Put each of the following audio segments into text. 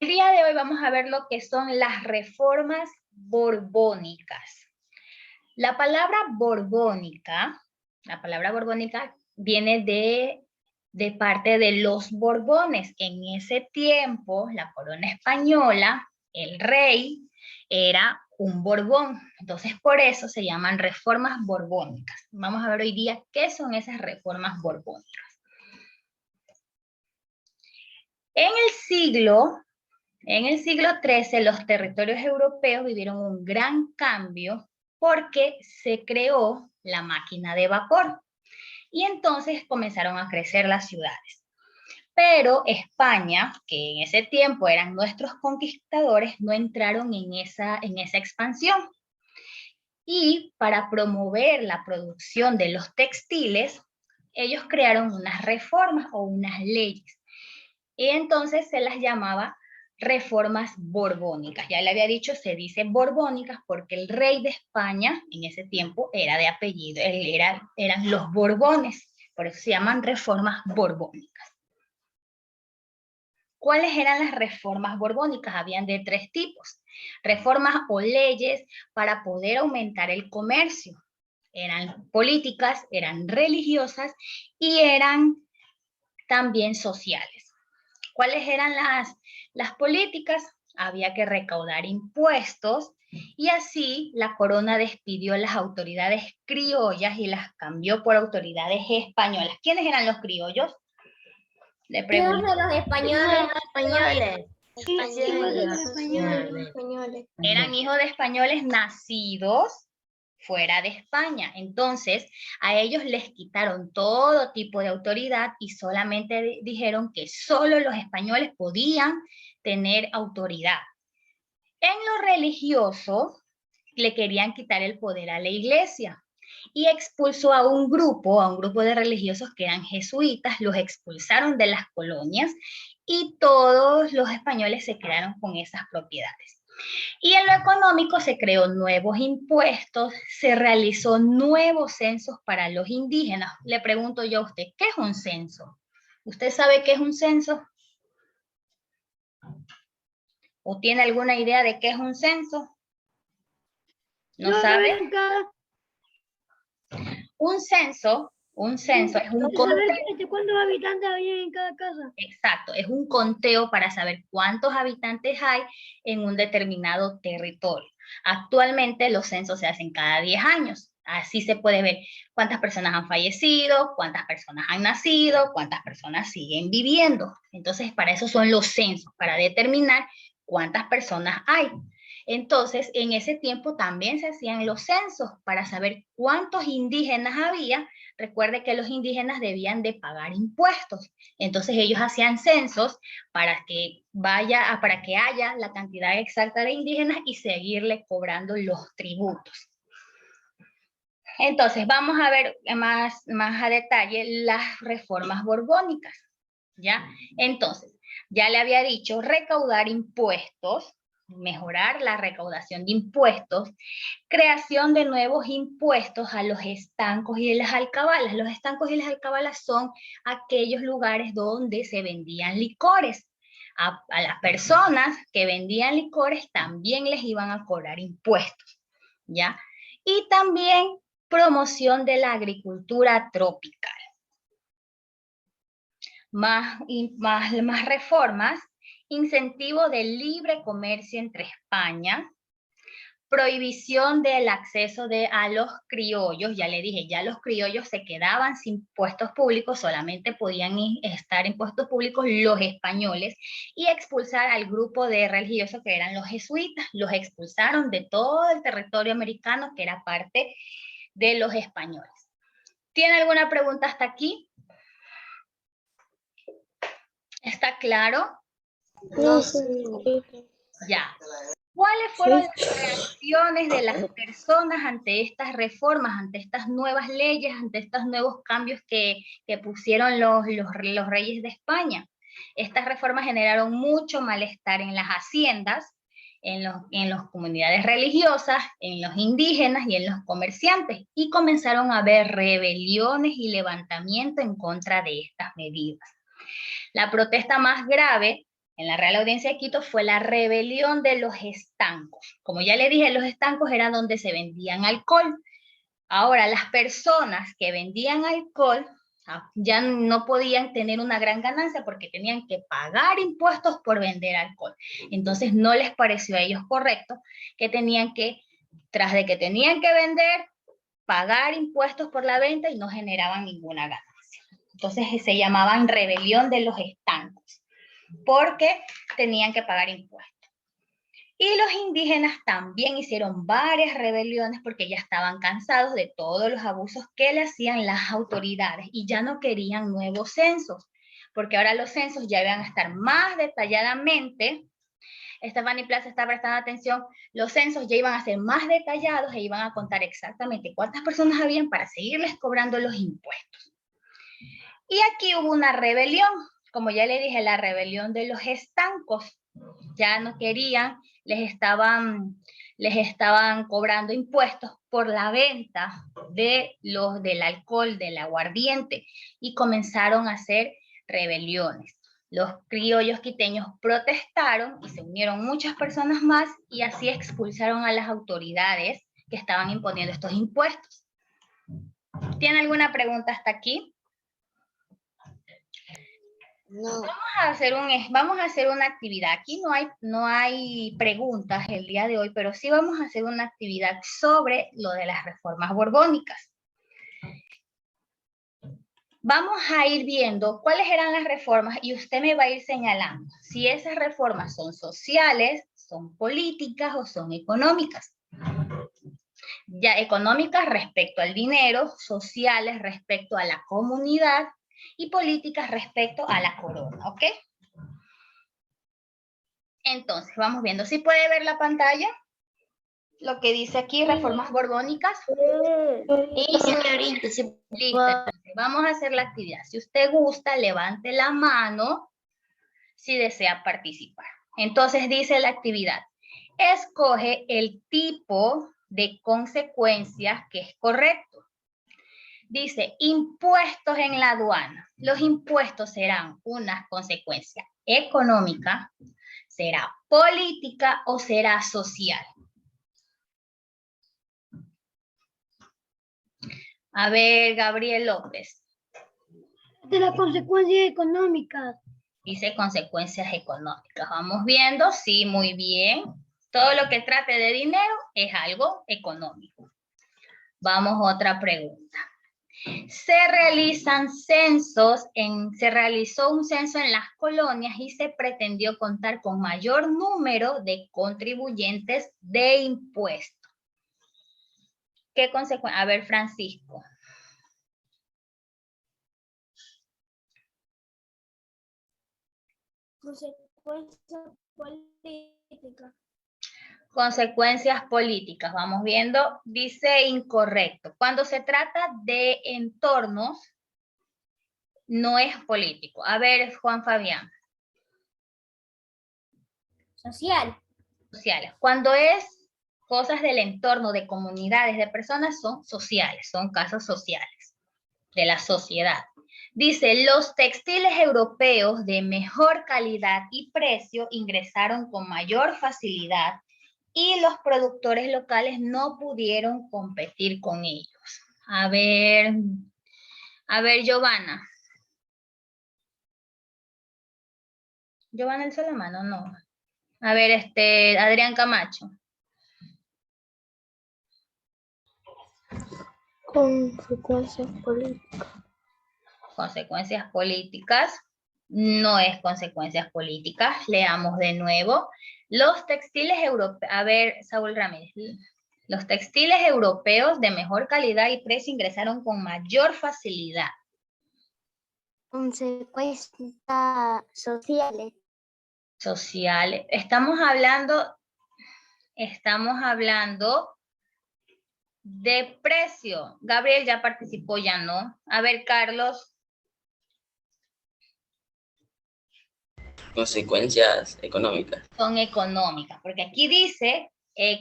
El día de hoy vamos a ver lo que son las reformas borbónicas. La palabra borbónica viene de parte de los Borbones. En ese tiempo, la corona española, el rey, era un Borbón. Entonces, por eso se llaman reformas borbónicas. Vamos a ver hoy día qué son esas reformas borbónicas. En el siglo XIII, los territorios europeos vivieron un gran cambio porque se creó la máquina de vapor y entonces comenzaron a crecer las ciudades. Pero España, que en ese tiempo eran nuestros conquistadores, no entraron en esa expansión. Y para promover la producción de los textiles, ellos crearon unas reformas o unas leyes. Y entonces se las llamaba reformas borbónicas. Ya le había dicho, se dice borbónicas porque el rey de España en ese tiempo era de apellido, eran los Borbones, por eso se llaman reformas borbónicas. ¿Cuáles eran las reformas borbónicas? Habían de tres tipos. Reformas o leyes para poder aumentar el comercio. Eran políticas, eran religiosas y eran también sociales. ¿Cuáles eran las políticas? Había que recaudar impuestos y así la corona despidió a las autoridades criollas y las cambió por autoridades españolas. ¿Quiénes eran los criollos? Le pregunto. Los españoles. Eran hijos de españoles nacidos fuera de España. Entonces, a ellos les quitaron todo tipo de autoridad y solamente dijeron que solo los españoles podían tener autoridad. En lo religioso, le querían quitar el poder a la iglesia y expulsó a un grupo de religiosos que eran jesuitas, los expulsaron de las colonias y todos los españoles se quedaron con esas propiedades. Y en lo económico se creó nuevos impuestos, se realizó nuevos censos para los indígenas. Le pregunto yo a usted, ¿qué es un censo? ¿Usted sabe qué es un censo? ¿O tiene alguna idea de qué es un censo? ¿No sabe? Un censo es un conteo. ¿Cuántos habitantes había en cada casa? Exacto, es un conteo para saber cuántos habitantes hay en un determinado territorio. Actualmente los censos se hacen cada 10 años. Así se puede ver cuántas personas han fallecido, cuántas personas han nacido, cuántas personas siguen viviendo. Entonces, para eso son los censos, para determinar cuántas personas hay. Entonces, en ese tiempo también se hacían los censos para saber cuántos indígenas había. Recuerde que los indígenas debían de pagar impuestos. Entonces ellos hacían censos para que haya la cantidad exacta de indígenas y seguirle cobrando los tributos. Entonces vamos a ver más a detalle las reformas borbónicas, ¿ya? Entonces, ya le había dicho recaudar impuestos, mejorar la recaudación de impuestos, creación de nuevos impuestos a los estancos y las alcabalas. Los estancos y las alcabalas son aquellos lugares donde se vendían licores. A las personas que vendían licores también les iban a cobrar impuestos, ¿ya? Y también promoción de la agricultura tropical. Más reformas, incentivo del libre comercio entre España, prohibición del acceso a los criollos, ya le dije, ya los criollos se quedaban sin puestos públicos, solamente podían estar en puestos públicos los españoles, y expulsar al grupo de religiosos que eran los jesuitas, los expulsaron de todo el territorio americano que era parte de los españoles. ¿Tiene alguna pregunta hasta aquí? ¿Está claro? No sé. Ya. ¿Cuáles fueron las reacciones de las personas ante estas reformas, ante estas nuevas leyes, ante estos nuevos cambios que pusieron los reyes de España? Estas reformas generaron mucho malestar en las haciendas, en las comunidades religiosas, en los indígenas y en los comerciantes, y comenzaron a haber rebeliones y levantamientos en contra de estas medidas. La protesta más grave en la Real Audiencia de Quito fue la rebelión de los estancos. Como ya le dije, los estancos eran donde se vendían alcohol. Ahora, las personas que vendían alcohol ya no podían tener una gran ganancia porque tenían que pagar impuestos por vender alcohol. Entonces, no les pareció a ellos correcto que tenían que, tras de que tenían que vender, pagar impuestos por la venta y no generaban ninguna ganancia. Entonces, se llamaban rebelión de los estancos, porque tenían que pagar impuestos. Y los indígenas también hicieron varias rebeliones porque ya estaban cansados de todos los abusos que le hacían las autoridades y ya no querían nuevos censos, porque ahora los censos ya iban a estar más detalladamente. Stephanie Plaza está prestando atención, los censos ya iban a ser más detallados e iban a contar exactamente cuántas personas habían para seguirles cobrando los impuestos. Y aquí hubo una rebelión, como ya le dije, la rebelión de los estancos. Ya no querían, les estaban cobrando impuestos por la venta del alcohol, del aguardiente, y comenzaron a hacer rebeliones. Los criollos quiteños protestaron y se unieron muchas personas más y así expulsaron a las autoridades que estaban imponiendo estos impuestos. ¿Tiene alguna pregunta hasta aquí? No. Vamos a hacer una actividad. Aquí no hay preguntas el día de hoy, pero sí vamos a hacer una actividad sobre lo de las reformas borbónicas. Vamos a ir viendo cuáles eran las reformas y usted me va a ir señalando si esas reformas son sociales, son políticas o son económicas. Ya económicas respecto al dinero, sociales respecto a la comunidad y políticas respecto a la corona, ¿ok? Entonces, vamos viendo. ¿Sí puede ver la pantalla? Lo que dice aquí, reformas borbónicas. Sí, señorita. Sí. Listo, entonces vamos a hacer la actividad. Si usted gusta, levante la mano si desea participar. Entonces dice la actividad, escoge el tipo de consecuencias que es correcto. Dice, impuestos en la aduana. Los impuestos serán una consecuencia económica, será política o será social. A ver, Gabriel López. De las consecuencias económicas. Dice consecuencias económicas. Vamos viendo, sí, muy bien. Todo lo que trate de dinero es algo económico. Vamos a otra pregunta. Se realizó un censo en las colonias y se pretendió contar con mayor número de contribuyentes de impuestos. ¿Qué consecuencia? A ver, Francisco. Consecuencias políticas. Consecuencias políticas, vamos viendo, dice incorrecto. Cuando se trata de entornos, no es político. A ver, Juan Fabián. Social. Sociales. Cuando es cosas del entorno, de comunidades, de personas, son sociales, son casos sociales de la sociedad. Dice, los textiles europeos de mejor calidad y precio ingresaron con mayor facilidad y los productores locales no pudieron competir con ellos. A ver, Giovanna. Giovanna alzó la mano, no. A ver, Adrián Camacho. Consecuencias políticas. Consecuencias políticas. No es consecuencias políticas. Leamos de nuevo. Los textiles europeos. A ver, Saúl Ramírez. Los textiles europeos de mejor calidad y precio ingresaron con mayor facilidad. Consecuencias sociales. Sociales. Estamos hablando de precio. Gabriel ya participó, ya no. A ver, Carlos. Consecuencias económicas. Son económicas, porque aquí dice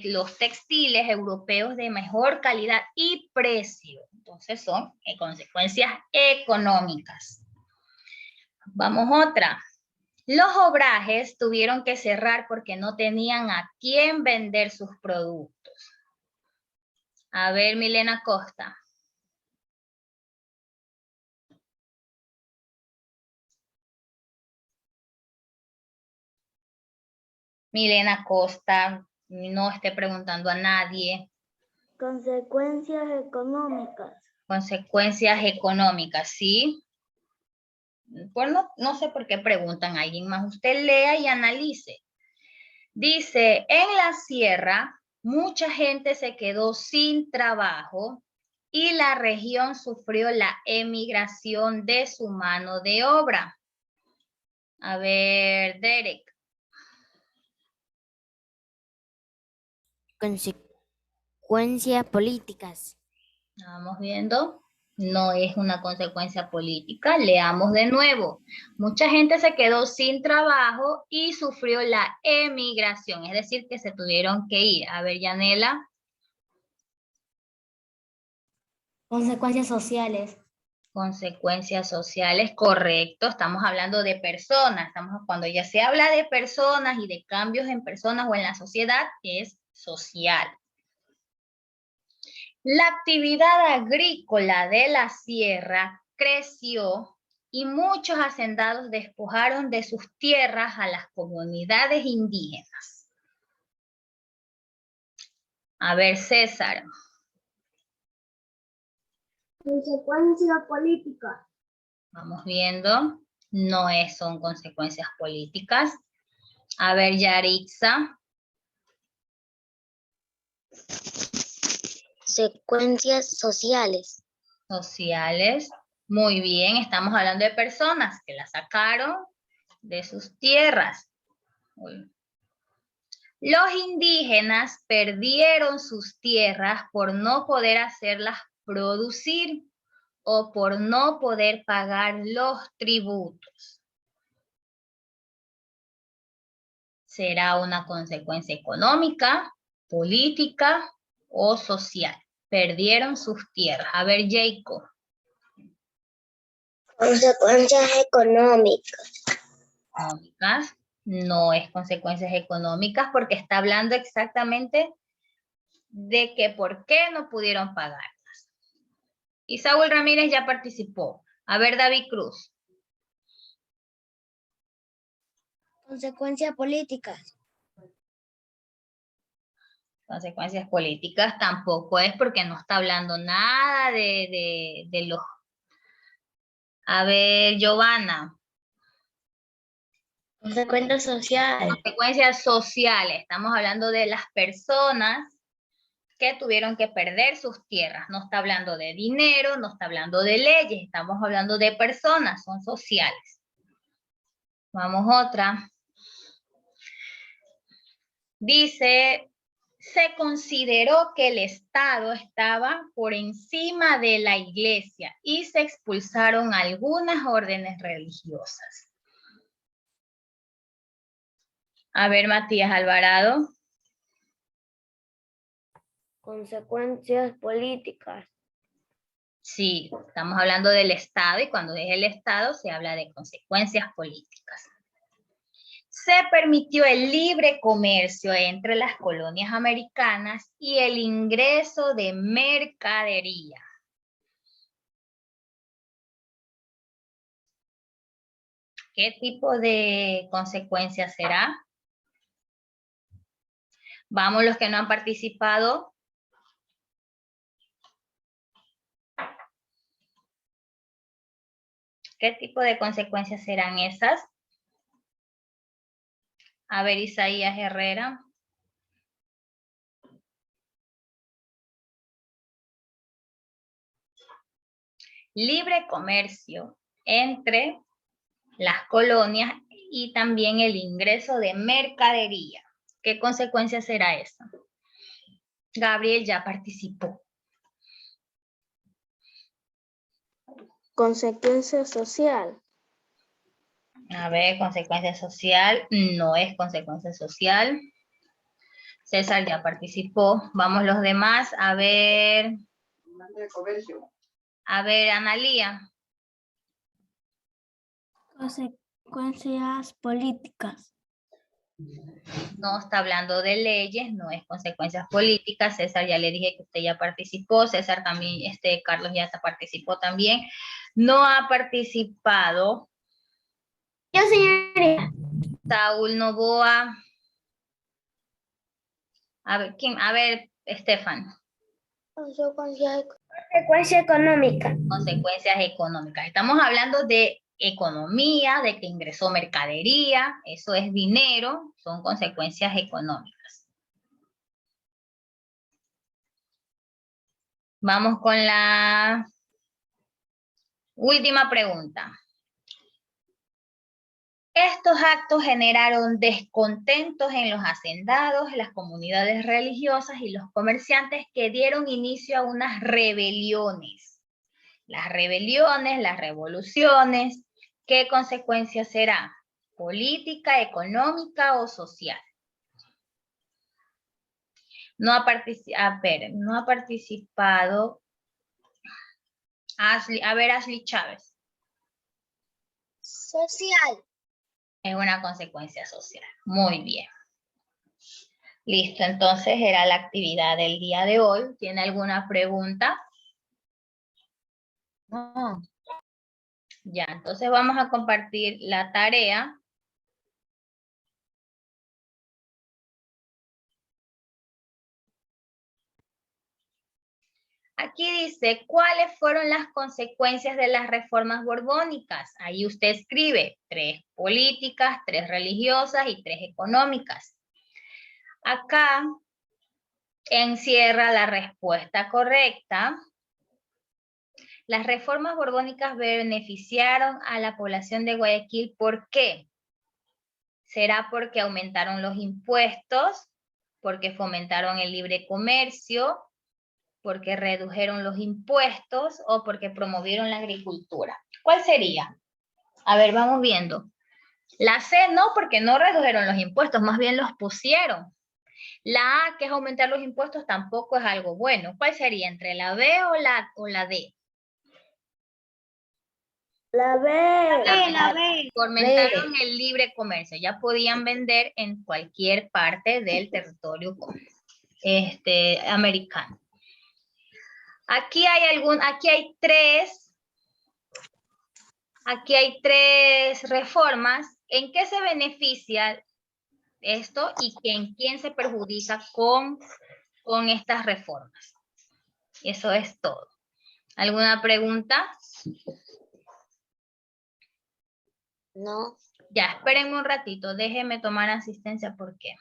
los textiles europeos de mejor calidad y precio. Entonces son consecuencias económicas. Vamos otra. Los obrajes tuvieron que cerrar porque no tenían a quién vender sus productos. A ver, Milena Costa. Milena Costa, no esté preguntando a nadie. Consecuencias económicas. Consecuencias económicas, ¿sí? Pues no sé por qué preguntan a alguien más. Usted lea y analice. Dice, en la sierra, mucha gente se quedó sin trabajo y la región sufrió la emigración de su mano de obra. A ver, Derek. Consecuencias políticas. Vamos viendo. No es una consecuencia política. Leamos de nuevo. Mucha gente se quedó sin trabajo y sufrió la emigración, es decir, que se tuvieron que ir. A ver, Yanela. Consecuencias sociales. Consecuencias sociales, correcto. Estamos hablando de personas. Cuando ya se habla de personas y de cambios en personas o en la sociedad, es social. La actividad agrícola de la sierra creció y muchos hacendados despojaron de sus tierras a las comunidades indígenas. A ver, César. Consecuencias políticas. Vamos viendo. No son consecuencias políticas. A ver, Yarixa. Consecuencias sociales. Sociales. Muy bien, estamos hablando de personas que la sacaron de sus tierras. Los indígenas perdieron sus tierras por no poder hacerlas producir o por no poder pagar los tributos. Será una consecuencia económica, política o social. Perdieron sus tierras. A ver, Jacob. Consecuencias económicas. Económicas. No es consecuencias económicas porque está hablando exactamente de que por qué no pudieron pagarlas. Y Saúl Ramírez ya participó. A ver, David Cruz. Consecuencias políticas. Consecuencias políticas tampoco es porque no está hablando nada de los... A ver, Giovanna. Consecuencias sociales. Consecuencias sociales. Estamos hablando de las personas que tuvieron que perder sus tierras. No está hablando de dinero, no está hablando de leyes, estamos hablando de personas, son sociales. Vamos otra. Dice, se consideró que el Estado estaba por encima de la iglesia y se expulsaron algunas órdenes religiosas. A ver, Matías Alvarado. Consecuencias políticas. Sí, estamos hablando del Estado y cuando es el Estado se habla de consecuencias políticas. Se permitió el libre comercio entre las colonias americanas y el ingreso de mercadería. ¿Qué tipo de consecuencias será? Vamos los que no han participado. ¿Qué tipo de consecuencias serán esas? A ver, Isaías Herrera. Libre comercio entre las colonias y también el ingreso de mercadería. ¿Qué consecuencia será esa? Gabriel ya participó. Consecuencia social. A ver, consecuencia social. No es consecuencia social. César ya participó. Vamos los demás. A ver. A ver, Analía. Consecuencias políticas. No está hablando de leyes, no es consecuencias políticas. César, ya le dije que usted ya participó. César también, Carlos ya participó también. No ha participado Yo, señorita. Saúl Novoa. A ver, ¿quién? A ver, Estefan. Consecuencia económica. Consecuencias económicas. Estamos hablando de economía, de que ingresó mercadería, eso es dinero, son consecuencias económicas. Vamos con la última pregunta. Estos actos generaron descontentos en los hacendados, las comunidades religiosas y los comerciantes que dieron inicio a unas rebeliones. Las rebeliones, las revoluciones, ¿qué consecuencia será? ¿Política, económica o social? No ha participado Ashley. A ver, Ashley Chávez. Social. Es una consecuencia social. Muy bien. Listo, entonces era la actividad del día de hoy. ¿Tiene alguna pregunta? No. Ya, entonces vamos a compartir la tarea. Aquí dice, ¿cuáles fueron las consecuencias de las reformas borbónicas? Ahí usted escribe 3 políticas, 3 religiosas y 3 económicas. Acá encierra la respuesta correcta. Las reformas borbónicas beneficiaron a la población de Guayaquil. ¿Por qué? ¿Será porque aumentaron los impuestos? ¿Porque fomentaron el libre comercio? ¿Porque redujeron los impuestos? ¿O porque promovieron la agricultura? ¿Cuál sería? A ver, vamos viendo. La C no, porque no redujeron los impuestos, más bien los pusieron. La A, que es aumentar los impuestos, tampoco es algo bueno. ¿Cuál sería? ¿Entre la B o la D? La B. La B. Fomentaron el libre comercio. Ya podían vender en cualquier parte del territorio americano. Aquí hay tres reformas. ¿En qué se beneficia esto y en quién se perjudica con estas reformas? Eso es todo. ¿Alguna pregunta? No. Ya, espérenme un ratito. Déjenme tomar asistencia porque